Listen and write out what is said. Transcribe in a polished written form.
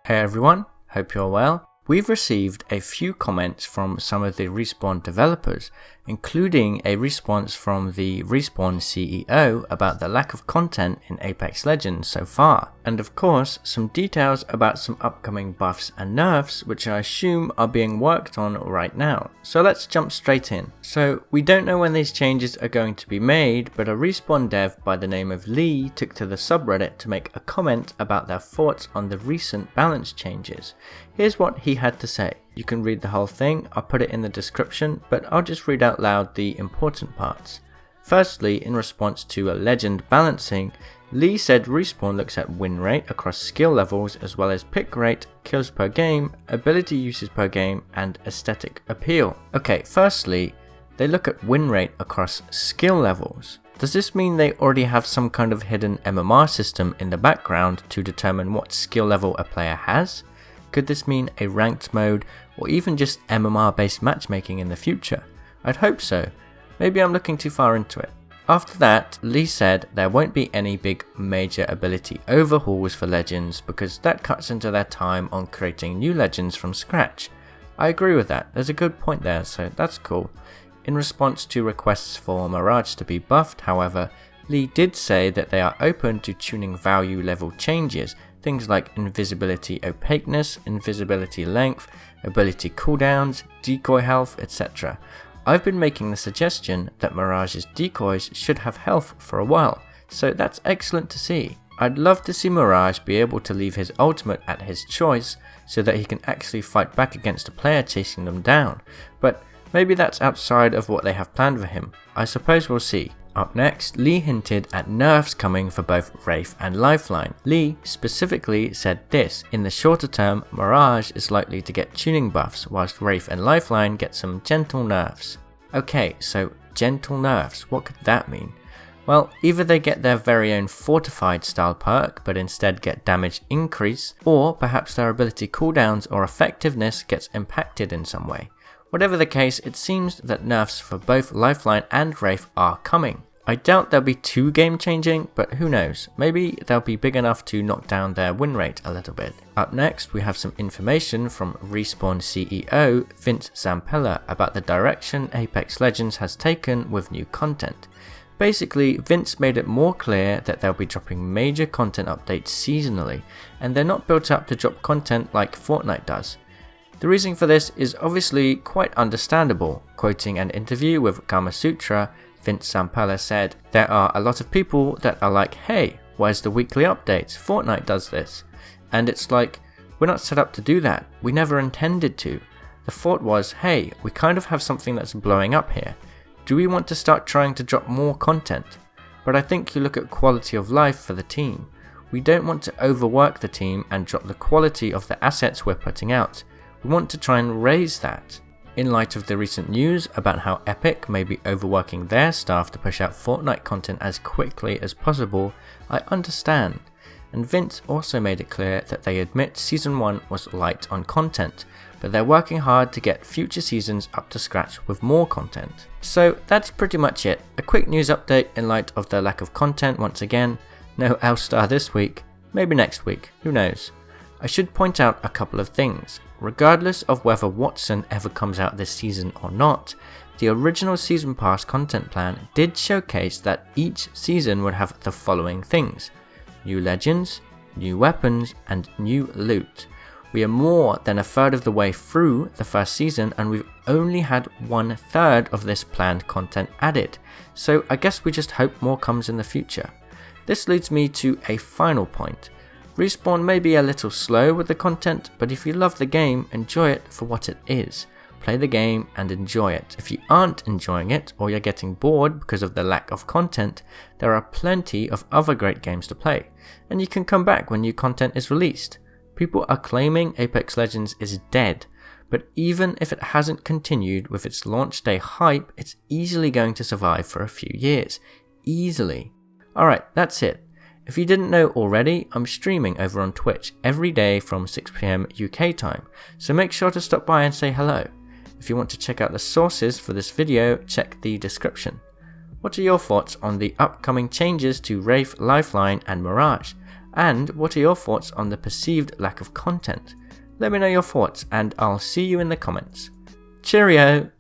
Hey everyone, hope you're well. We've received a few comments from some of the Respawn developers, including a response from the Respawn CEO about the lack of content in Apex Legends so far, and of course some details about some upcoming buffs and nerfs which I assume are being worked on right now. So let's jump straight in. So we don't know when these changes are going to be made, but a Respawn dev by the name of Lee took to the subreddit to make a comment about their thoughts on the recent balance changes. Here's what he had to say. You can read the whole thing, I'll put it in the description, but I'll just read out loud the important parts. Firstly, in response to a legend balancing, Lee said Respawn looks at win rate across skill levels as well as pick rate, kills per game, ability uses per game, and aesthetic appeal. Okay, firstly, they look at win rate across skill levels. Does this mean they already have some kind of hidden MMR system in the background to determine what skill level a player has? Could this mean a ranked mode or even just MMR based matchmaking in the future? I'd hope so. Maybe I'm looking too far into it. After that, Lee said there won't be any big major ability overhauls for Legends because that cuts into their time on creating new Legends from scratch. I agree with that, there's a good point there, so that's cool. In response to requests for Mirage to be buffed, however, Lee did say that they are open to tuning value level changes, things like invisibility opaqueness, invisibility length, ability cooldowns, decoy health, etc. I've been making the suggestion that Mirage's decoys should have health for a while, so that's excellent to see. I'd love to see Mirage be able to leave his ultimate at his choice so that he can actually fight back against a player chasing them down, but maybe that's outside of what they have planned for him. I suppose we'll see. Up next, Lee hinted at nerfs coming for both Wraith and Lifeline. Lee specifically said this: in the shorter term, Mirage is likely to get tuning buffs, whilst Wraith and Lifeline get some gentle nerfs. Okay, so gentle nerfs, what could that mean? Well, either they get their very own fortified style perk, but instead get damage increase, or perhaps their ability cooldowns or effectiveness gets impacted in some way. Whatever the case, it seems that nerfs for both Lifeline and Wraith are coming. I doubt they'll be too game changing, but who knows, maybe they'll be big enough to knock down their win rate a little bit. Up next, we have some information from Respawn CEO Vince Zampella about the direction Apex Legends has taken with new content. Basically, Vince made it more clear that they'll be dropping major content updates seasonally, and they're not built up to drop content like Fortnite does. The reason for this is obviously quite understandable. Quoting an interview with Gamasutra, Vince Zampella said, "There are a lot of people that are like, hey, where's the weekly updates? Fortnite does this." And it's like, we're not set up to do that. We never intended to. The thought was, hey, we kind of have something that's blowing up here. Do we want to start trying to drop more content? But I think you look at quality of life for the team. We don't want to overwork the team and drop the quality of the assets we're putting out. We want to try and raise that. In light of the recent news about how Epic may be overworking their staff to push out Fortnite content as quickly as possible, I understand. And Vince also made it clear that they admit Season 1 was light on content, but they're working hard to get future seasons up to scratch with more content. So that's pretty much it. A quick news update in light of the lack of content once again. No L-Star this week, maybe next week, who knows. I should point out a couple of things. Regardless of whether Watson ever comes out this season or not, the original Season Pass content plan did showcase that each season would have the following things: new legends, new weapons, and new loot. We are more than a third of the way through the first season and we've only had 1/3 of this planned content added, so I guess we just hope more comes in the future. This leads me to a final point. Respawn may be a little slow with the content, but if you love the game, enjoy it for what it is. Play the game and enjoy it. If you aren't enjoying it, or you're getting bored because of the lack of content, there are plenty of other great games to play, and you can come back when new content is released. People are claiming Apex Legends is dead, but even if it hasn't continued with its launch day hype, it's easily going to survive for a few years. Easily. Alright, that's it. If you didn't know already, I'm streaming over on Twitch every day from 6 PM UK time, so make sure to stop by and say hello. If you want to check out the sources for this video, check the description. What are your thoughts on the upcoming changes to Wraith, Lifeline and Mirage? And what are your thoughts on the perceived lack of content? Let me know your thoughts and I'll see you in the comments. Cheerio!